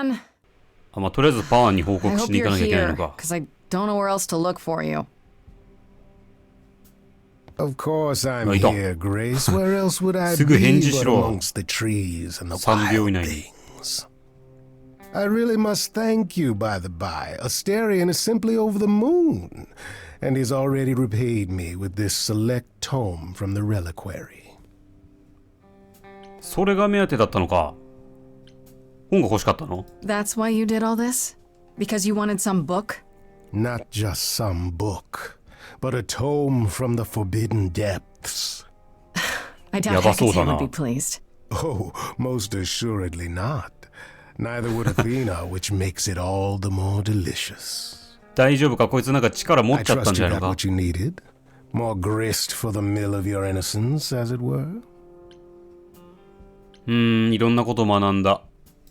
Pan. あ、まあ、とりあえずパーンに報告しに行かなきゃいけないのか。Because I don't know where else to look for you. Of course I'm here, Grace. Where else would I be but amongst the trees and the wild things? I really must thank you, by the by. Asterion is simply over the moon, and he's already repaid me with this select tome from the reliquary. それが目当てだったのか。本が欲しかったの？ That's why you did all this? Because you wanted some book? Not just some book, but a tome from the forbidden depths. I doubt Hecate would be pleased. Oh, most assuredly not. Neither would Athena, which makes it all the more delicious. 大丈夫か？こいつなんか力持っちゃったんじゃないのか？ I trust you got what you needed. More grist for the mill of your innocence, as it were. いろんなことを学んだ。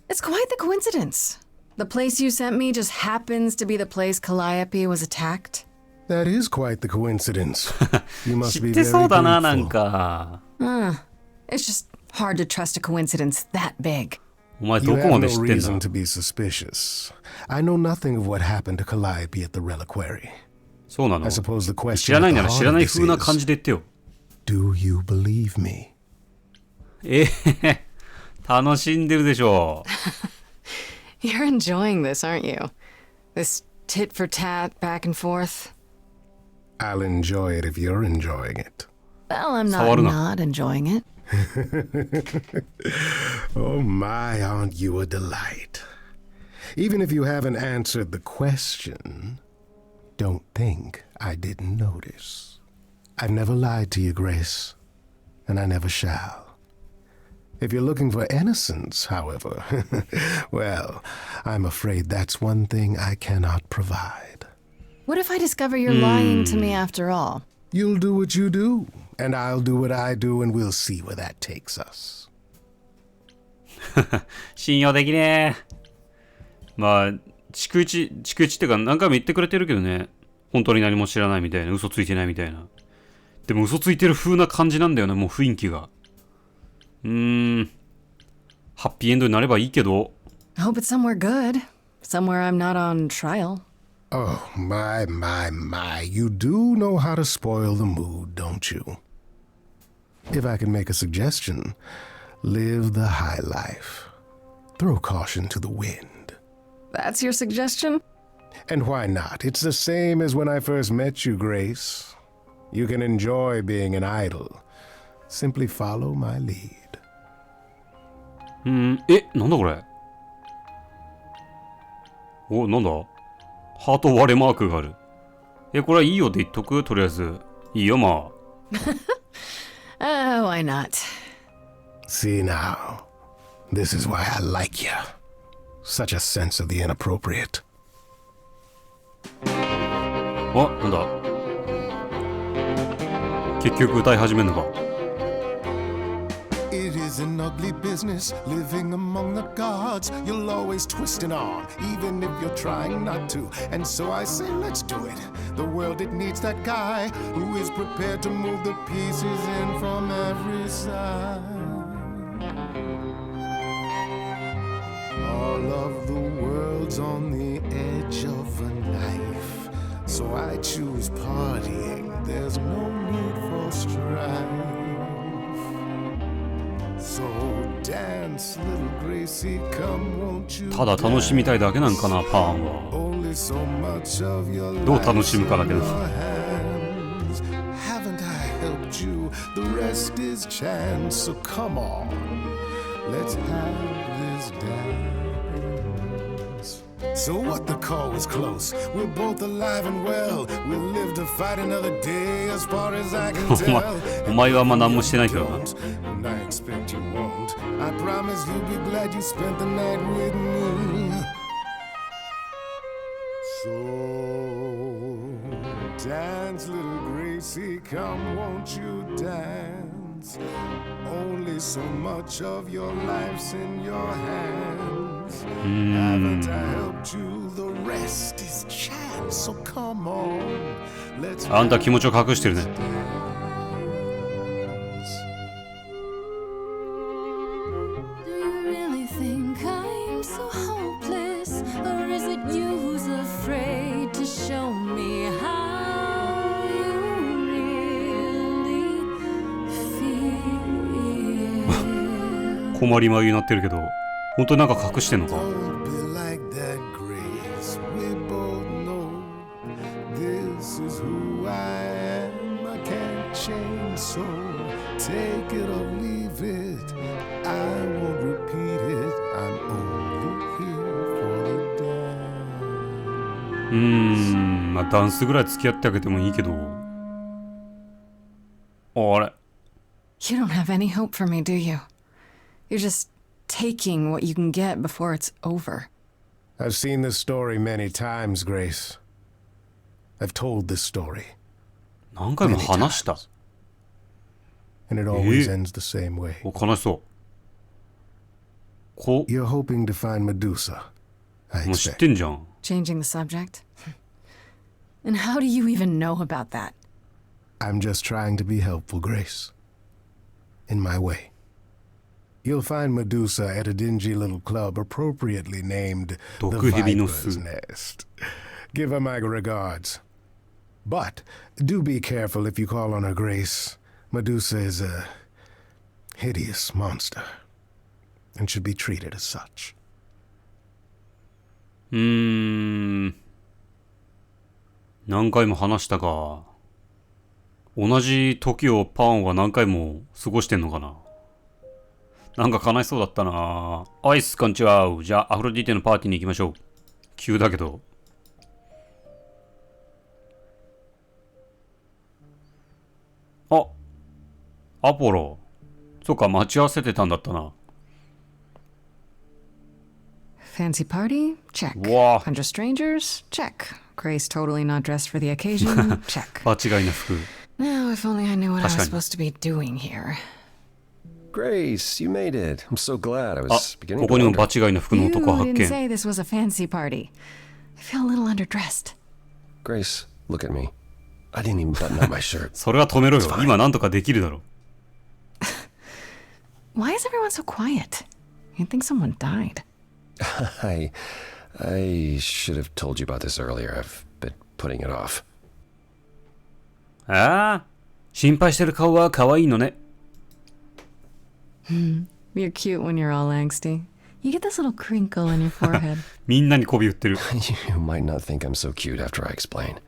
It's quite the coincidence. The place you sent me just happens to be the place Calliope was attacked. That is quite the coincidence. You must be very 知ってそうだな、な grateful. んか。It's just hard to trust a coincidence that big. お前 You どこ have ま no で知ってん reason の？ to be suspicious. I know nothing of what happened to Calliope at the reliquary. そうなの？ I suppose the 知 question ら at ない the なら heart 知ら of ない this 風な感 is, じで言ってよ。 do you believe me? 楽しんでるでしょ。You're enjoying this, aren't you? This tit for tat back and forth. I'll enjoy it if you're enjoying it. Well, I'm not enjoying it. Oh my, aren't you a delight? Even if you haven't answered the question, don't think I didn't notice. I've never lied to you, Grace, and I never shall. If you're looking for innocence, however, well, I'm afraid that's one thing I cannot provide. What if I discover you're lying to me after all? You'll do what you do, and I'll do what I do, and we'll see where that takes us. 信用できねえ。まあ、逐一ってか何回も言ってくれてるけどね。本当に何も知らないみたいな、嘘ついてないみたいな。でも嘘ついてる風な感じなんだよね、もう雰囲気が。ハッピーエンドになればいいけど。I hope it's somewhere good. Somewhere I'm not on trial. Oh, my, you do know how to spoil the mood, don't you? If I can make a suggestion, live the high life. Throw caution to the wind. That's your suggestion? And why not? It's the same as when I first met you, Grace. You can enjoy being an idol. Simply follow my lead. なんだこれ？お、なんだ？ハート割れマークがある。これはいいよって言っとく？とりあえず。いいよ、まあ。Why not? See now. This is why I like you. Such a sense of the inappropriate. あ、なんだ？結局歌い始めんのか。It is an ugly business living among the gods. You'll always twist an arm, even if you're trying not to. And so I say, let's do it. The world, it needs that guy who is prepared to move the pieces in from every side. All of the world's on the edge of a knife. So I choose partying. There's no need for strife. So dance, little Gracie, come, won't you? ただ楽しみたいだけなんかな、パーンは。Only so much of your life どう楽しむかだけど。Haven't I helped you? The rest is chance. So come on, let's have this dance. So what, the call was close. We're both alive and well. We'll live to fight another day as far as I can tell. お前はあんま何もしてないけどな。And I expect you won't. I promise you'll be glad you spent the night with me. So dance, little Gracie, come, won't you dance? Only so much of your life's in your hands. Haven't I helped you? The rest is chance. So come on, let's あんた気持ちを隠してるね。Do you really think I'm so hopeless? 困りまゆになってるけど、本当になんか隠してんのか。 Don't be like that, Grace. We both know this is who I am. I can't change, so take it or leave it. I won't repeat it. I'm only here for the dance. まあダンスぐらい付き合ってあげてもいいけど。あれ You don't have any hope for me, do you? You're just taking what you can get before it's over. I've seen this story many times, Grace. I've told this story, 何回も話した。 and it always ends the same way. お、悲しそう。こ You're hoping to find Medusa, I もう知っ expect. てんじゃん。 Changing the subject? And how do you even know about that? I'm just trying to be helpful, Grace. In my way. You'll find Medusa at a dingy little club appropriately named the 毒蛇の Viper's 巣。 Nest. Give her my regards. But do be careful if you call on her, Grace. Medusa is a hideous monster and should be treated as such. 何回も話したか。同じ時をパンは何回も過ごしてんのかな。なんか悲しそうだったな。アイスこんにちは。じゃあアフロディーテのパーティーに行きましょう。急だけど。あ、アポロ。そっか、待ち合わせてたんだったな。 Fancy party? Check. Wow. Bunch of strangers? Check. Grace totally not dressed for the occasion? Check. 場違いな服。 Now, if only I knew what I was 確かに。 supposed to be doing here. Grace, you made it. I'm so glad. I あ、 was beginning こ to こにも wonder. 場違いな服の You 男を発 didn't 見。 say this was a fancy party. I feel a little underdressed. Grace, look at me. I didn't even button up my shirt. それは止めろよ。今なんとかできるだろ。 Why is everyone so quiet? You'd think someone died. I should have told you about this earlier. I've been putting it off. ああ、心配してる顔は可愛いのね。 You're cute when you're all angsty. You get this little crinkle on your forehead. みんなに媚び売ってる。 You might not think I'm so cute after I explain.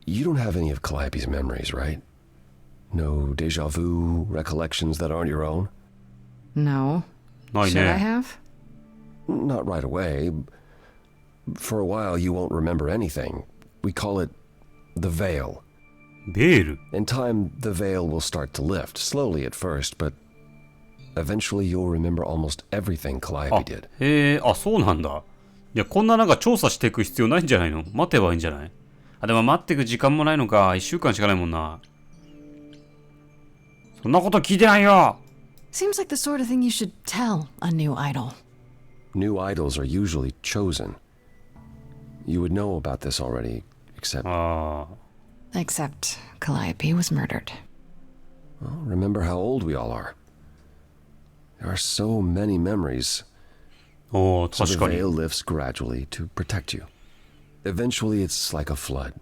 You don't have any of Calliope's memories, right? No déjà vu, recollections that aren't your own? No. ない Should I ね。 have? Not right away. For a while, you won't remember anything. We call it the veil. ベール。 In time, the veil will start to lift, slowly at first, but eventually you'll remember almost everything あ Calliope did. へえ、あ、そうなんだ。いや、こんななんか調査していく必要ないんじゃないの？待てばいいんじゃない？あ、でも待っていく時間もないのか。1週間しかないもんな。そんなこと聞いてないよ。 Seems like the sort of thing you should tell a new idol. New idols are usually chosen. You would know about this already, except ああ。 Except Calliope was murdered. well, remember how old we all are. There are so many memories. おー、 So 確 the かに。 veil lifts gradually to protect you. Eventually, it's like a flood.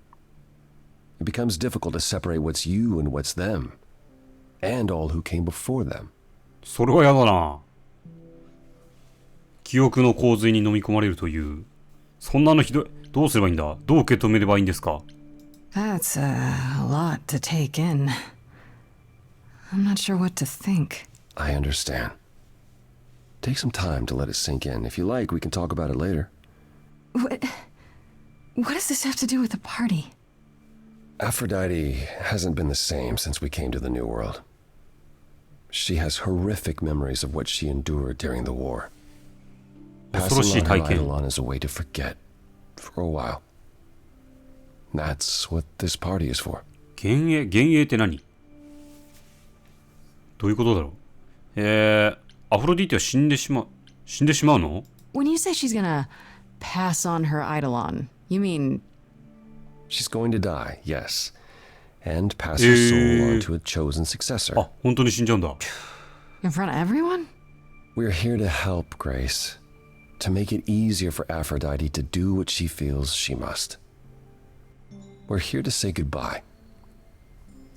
It becomes difficult to separate what's you and what's them, and all who came before them. それはやだな。記憶の洪水に飲み込まれるという。そんなのひどい。どうすればいいんだ？どう受け止めればいいんですか？ That's a lot to take in. I'm not sure what to think. I understand. Take some time to let it sink in. If you like, we can talk about it later. What does this have to do with the party? Aphrodite hasn't been the same since we came to the New World. She has horrific memories of what she endured during the war. 恐ろしい Passing 体 on her 験。 idol on is a way to forget. For a while. That's what this party is for. 幻影って何？どういうことだろう？アフロディーテは死んでしまうの？ When you say she's gonna pass on her idol on, you mean She's going to die, yes. And pass her soul on to a chosen successor. あ、本当に死んじゃうんだ。 in front of everyone? We're here to help, Grace. To make it easier for Aphrodite to do what she feels she must. We're here to say goodbye.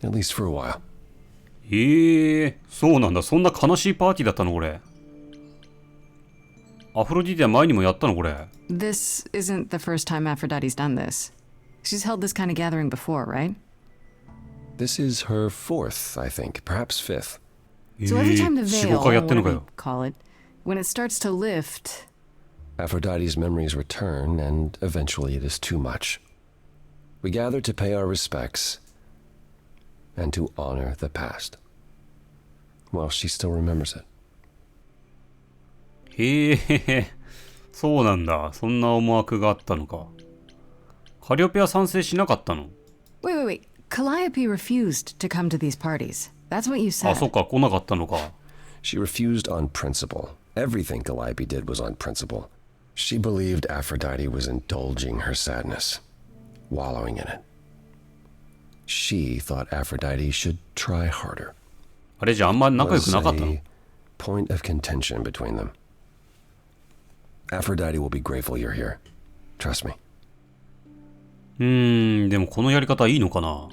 At least for a while. そうなんだ。そんな悲しいパーティーだったのこれ。アフロディテは前にもやったのこれ。This isn't the first time Aphrodite's done this. She's held this kind of gathering before, right? This is her fourth, I think, perhaps fifth. So every time the 4、 veil, 5回やってんの whatever か you よ。 call it, when it starts to lift, Aphrodite's memories return, and eventually it is too much. We gather to pay our respects and to honor the past. Well, she still remembers it. そうなんだ。そんな思惑があったのか。カリオペは賛成しなかったの？ wait. Calliope refused to come to these parties. That's what you あ、 said. そっか、来なかったのか。She refused on principle. Everything Calliope did was on principle. She believed Aphrodite was indulging her sadness, wallowing in it. She thought Aphrodite should try harder. あれじゃあんま仲良 Was くなかったの？ a point of contention between them. Aphrodite will be grateful you're here. Trust me. でもこのやり方いいのかな？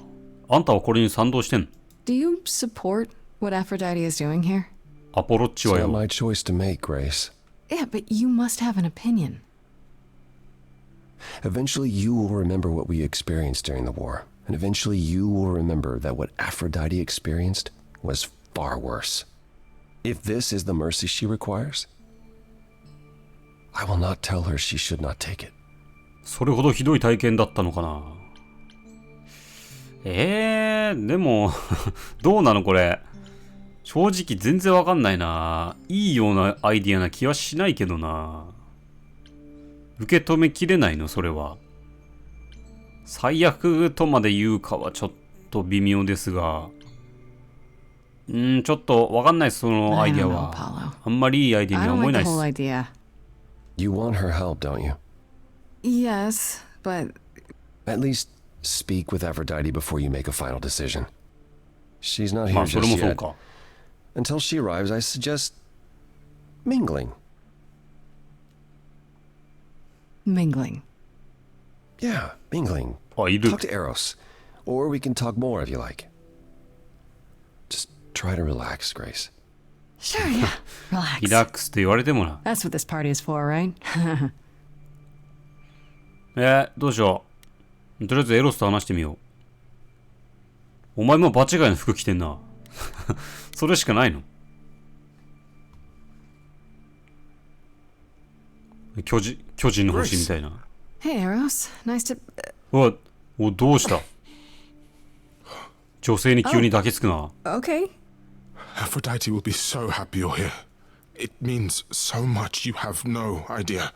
あんたはこれに賛同してんの？ Do you support what Aphrodite is doing here? アポロッチ It's は not よ。 my choice to make, Grace. Yeah, but you must have an opinion. Eventually, you will remember what we experienced during the war. And eventually, you will remember that what Aphrodite experienced was far worse. If this is the mercy she requires, I will not tell her she should not take it. それほどひどい体験だったのかな。でもどうなのこれ。正直全然わかんないな。いいようなアイディアな気はしないけどな。受け止めきれないのそれは。最悪とまで言うかはちょっと微妙ですが。ちょっとわかんないそのアイディア I don't know, は。 Apollo. あんまりいいアイディアに I は don't 思え like ない the で whole す。 idea. You want her help, don't you? Yes, but At least speak with Aphrodite before you make a final decision. She's not ま here あそれも just そう yet. か。Until she arrives, I suggest mingling. mingling. Yeah, mingling. あ、いる。 Talk to Eros. Or we can talk more if you like. Just try to relax, Grace. Sure, yeah. リ Relax. ラックスって言われてもな。 That's what this party is for, right? どうしよう。とりあえずエロスと話してみよう。お前も場違いの服着てんな。それしかないの？巨人の星みたいな。Hey, Eros. Nice to... どうした？女性に急に抱きつくな。Okay. Aphrodite will be so happy you're here. It means so much you have no idea.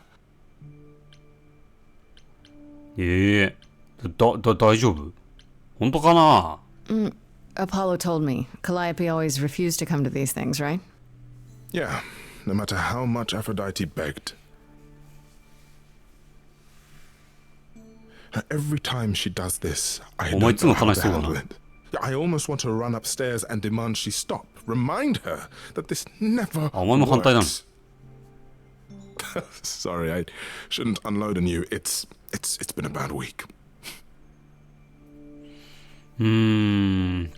大丈夫？本当かな？ Apollo told me. Calliope always refused to come to these things, right? Yeah, no matter how much Aphrodite begged. Every time she does this, I Oh, my don't know how goodness, to handle Lorna. it. I almost want to run upstairs and demand she stop. Remind her that this never お前も反対なの？ works. Sorry, I shouldn't unload on you. It's been a bad week.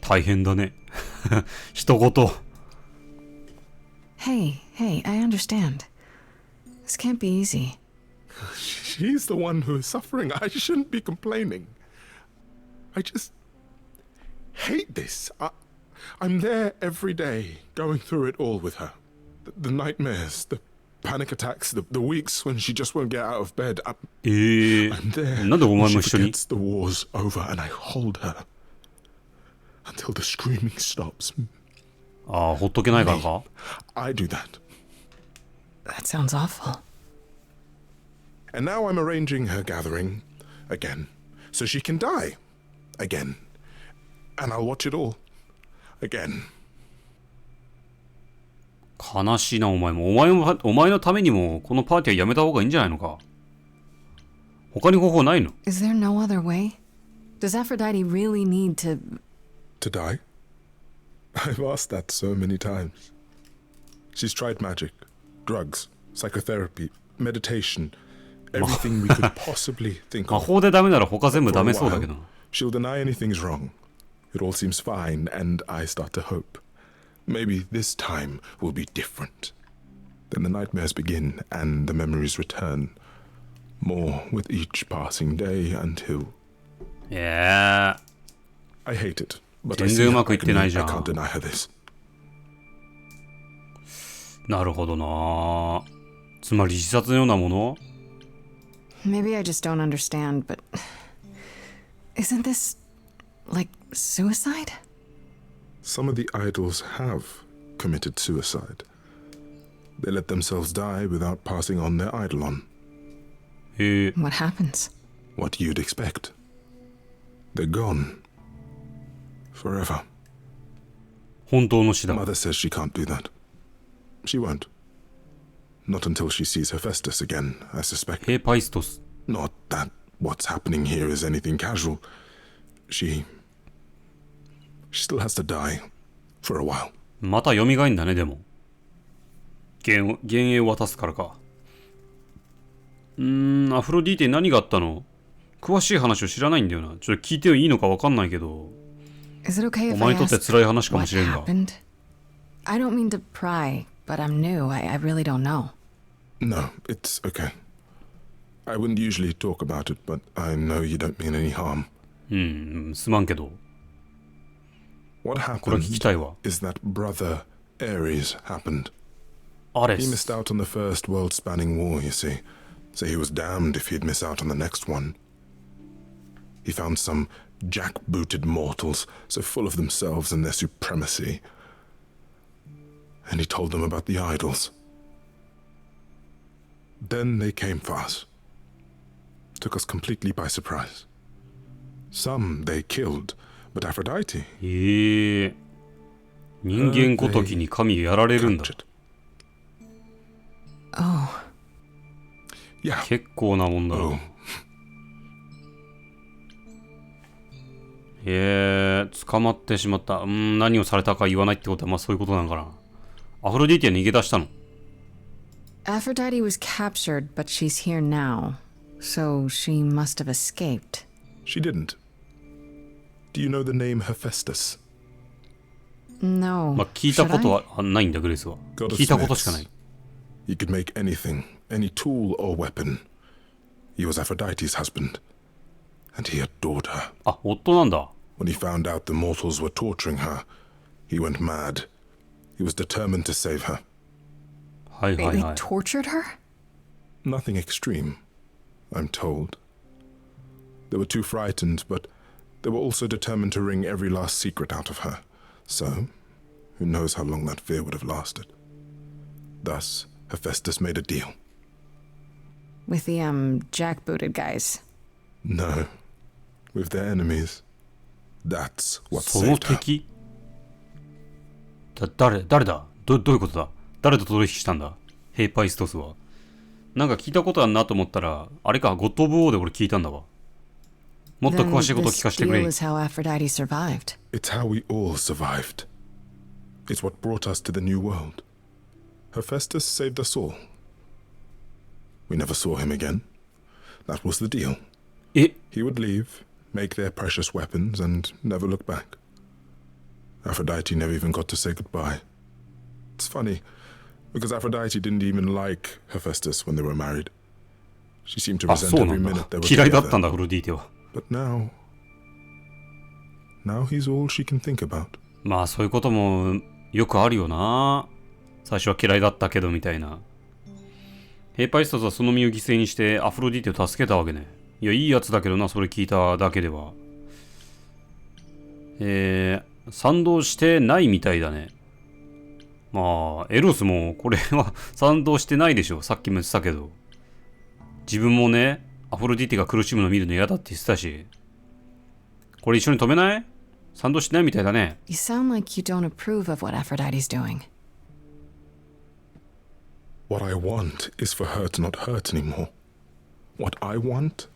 大変だね。人ごと。 Hey, I understand. This can't be easy. She's the one who is suffering. I shouldn't be complaining. I just hate this. I'm there every day, going through it all with her. The nightmares, the panic attacks, the weeks when she just won't get out of bed. I'm there なんでお when 前 she も一緒に？ forgets the war's over and I hold her until the screaming stops. ああ、ほっとけないからか？ I do that. That sounds awful. And now I'm arranging her gathering again, so she can die again. And I'll watch it all again. 悲しいな、お前も。お前のためにも、このパーティーはやめた方がいいんじゃないのか？他に方法ないの？ Is there no other way? Does Aphrodite really need to... To die? I've asked that so many times. She's tried magic, drugs, psychotherapy, meditation, everything we could possibly think 魔 of. 法でダメなら他全部 For ダ a メそうだけど while, she'll deny anything's wrong. It all seems fine, and I start to hope. Maybe this time will be different. Then the nightmares begin, and the memories return. More with each passing day until... いや I hate it, but I 全 see 然う her まくいって agony. な I いじゃん。 can't deny her this. なるほどな。つまり自殺のようなもの Maybe I just don't understand, but isn't this like suicide? Some of the idols have committed suicide. They let themselves die without passing on their eidolon. へえ。 What happens? What you'd expect. They're gone. Forever. 本当の死だ。 Mother says she can't do that. She won't. Not until she sees Hephaestus again, I suspect. ヘイパイストス。 Not that what's happening here is anything casual. She still has to die. For a while. また蘇んだね、でも。幻影を渡すからか。アフロディーテに何があったの？詳しい話を知らないんだよな。ちょっと聞いていいのかわかんないけど。 Is it okay お if 前 I にとって ask 辛い話かも what しれんが。 happened? I don't mean to pry, but I'm new. I really don't know. No, it's okay. I wouldn't usually talk about it, but I know you don't mean any harm. すまんけど。 What これは聞 happened きたいわ。 is that brother Ares happened. アレ He missed ス。 out on the first world-spanning war, you see. So he was damned if he'd miss out on the next one. He found some jackbooted mortals, so full of themselves and their supremacy. And he told them about the idols. Then they came for us. Took us completely by surprise. Some they killed, but Aphrodite 人間ごときに神やられるんだ。 captured. Oh, Yeah. 結構なもんだろ Oh, 捕まってしまった。何をされたか言わないってことは、まあそういうことなのかな。アフロディーテは逃げ出したの。 Aphrodite was captured, but she's here now. So she must have escaped. she didn't. Do you know the name Hephaestus? No. まあ聞いたこと Should I? はないんだ、グレースは。 God of 聞いたことしかない。 He could make anything, any tool or weapon. He was Aphrodite's husband, and he adored her. あ、夫なんだ。 When he found out the mortals were torturing her, he went mad. He was determined to save her. はいはい They はい。 tortured her? Nothing extreme, I'm told. They were too frightened, but they were also determined to wring every last secret out of her. So, who knows how long that fear would have lasted. Thus, Hephaestus made a deal. With the, jackbooted guys. No, with their enemies. That's what その saved her. 敵誰だどういうことだ誰と取引したんだヘイパイストスは。なんか聞いたことあるなと思ったら、あれか、ゴッド・オブ・ウォーで俺聞いたんだわ。もっと Then 詳しいことを this 聞かせてくれ deal。is how Aphrodite survived. It's how we all survived. It's what brought us to the new world. Hephaestus saved us all. We never saw him again. That was the deal. え He would leave, make their precious weapons, and never look back. Aphrodite never even got to say goodbye. It's funny, because Aphrodite didn't even like Hephaestus when they were married. She seemed to あ、 resent そうな every んだ minute they。were 嫌いだったん together. だ、アフロディーテは。 But now he's all she can think about. まあそういうこともよくあるよな。最初は嫌いだったけどみたいな。ヘイパイストスはその身を犠牲にしてアフロディーテを助けたわけね。いや、いいやつだけどな、それ聞いただけでは。賛同してないみたいだね。まあ、エロスもこれは賛同してないでしょ。さっきも言ってたけど。自分もね、アフロディーテが苦しむの見るの嫌だって言ってたし。これ一緒に止めない？賛同してないみたいだね。 You sound like you don't approve of what Aphrodite's doing. What I want is for her to not hurt anymore. What I want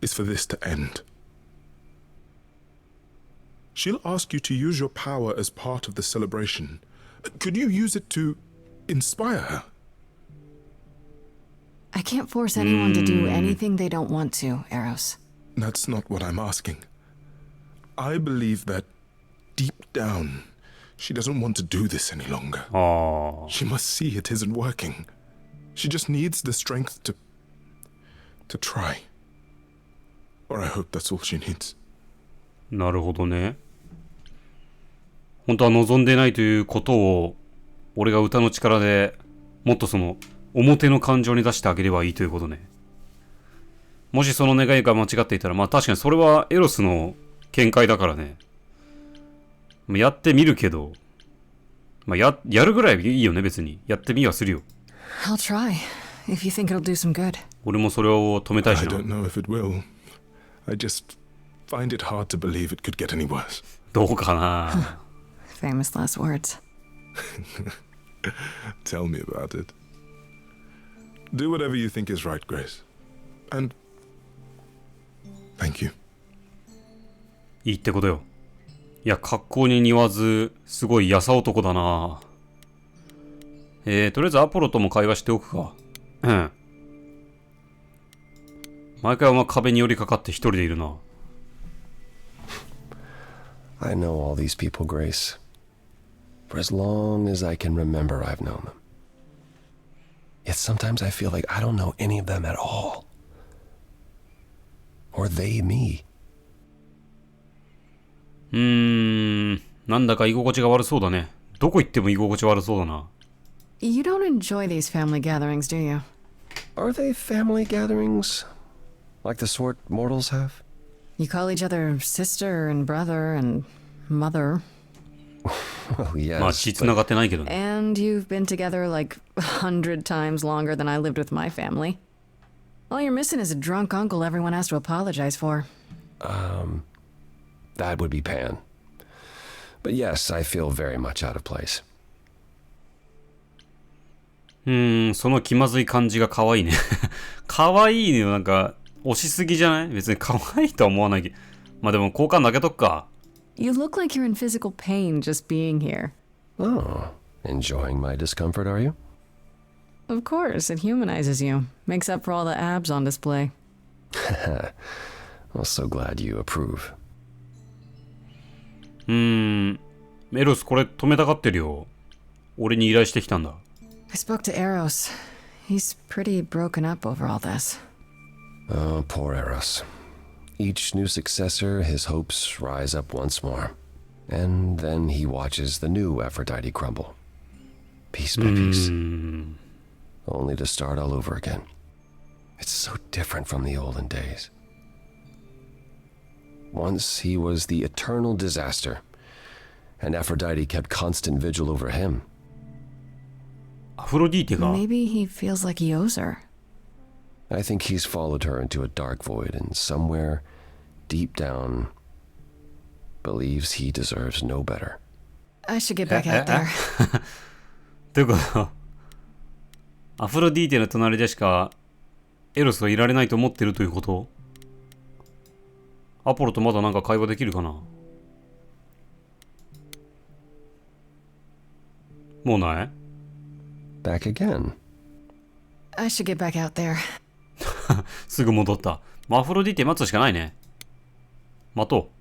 is for this to end. She'll ask you to use your power as part of the celebration. Could you use it to inspire her? I can't force anyone to do anything they don't want to, Eros. That's not what I'm asking. I believe that deep down, she doesn't want to do this any longer. ああ。 She must see it isn't working. She just needs the strength to try. Or I hope that's all she needs. なるほどね。本当は望んでないということを、俺が歌の力でもっとその表の感情に出してあげればいいということね。もしその願いが間違っていたら、まあ確かにそれはエロスの見解だからね。やってみるけど、まあやるぐらいいいよね、別に。やってみはするよ。I'll try, if you think it'll do some good. 俺もそれを止めたい I しな。 don't know if it will. I just find it hard to believe it could get any worse. どうかな。Famous last words. Tell me about it. Do whatever you think is right, Grace. And thank you. いいってことよ。いや、格好に似わず、すごい優男だな。とりあえずアポロとも会話しておくか。うん。毎回お前壁に寄りかかって一人でいるな。I know all these people, Grace. For as long as I can remember, I've known them. Yet sometimes I feel like I don't know any of them at all. Or they me. なんだか居心地が悪そうだね。どこ行っても居心地悪そうだな。You don't enjoy these family gatherings, do you? Are they family gatherings? Like the sort mortals have? You call each other sister and brother and mother. Well, yes. まあ血繋がってないけどね。And you've been together like 100 times longer than I lived with my family. All you're missing is a drunk uncle everyone has to apologize for. That would be Pan. But yes, I feel very much out of place. その気まずい感じが可愛いね。可愛いのなんか、押しすぎじゃない？別に可愛いとは思わないけど。まあでも好感だけとくか。You look like you're in physical pain just being here. Oh, enjoying my discomfort, are you? Of course, it humanizes you. Makes up for all the abs on display. I'm so glad you approve. メロスこれ止めたがってるよ。俺に依頼してきたんだ。I spoke to Eros. He's pretty broken up over all this. Oh, poor Eros. Each new successor, his hopes rise up once more. And then he watches the new Aphrodite crumble. Piece by piece. Only to start all over again. It's so different from the olden days. Once he was the eternal disaster, and Aphrodite kept constant vigil over him. アフロディーテが Maybe he feels like he owes her. I think he's followed her into a dark void and somewhere, deep down, believes he deserves no better. I should get back out there. どういうことアフロディーテの隣でしかエロスはいられないと思ってるということ？アポロとまだなんか会話できるかな？もうない？ Back again. I should get back out there. すぐ戻った。アフロディーテ待つしかないね。待とう。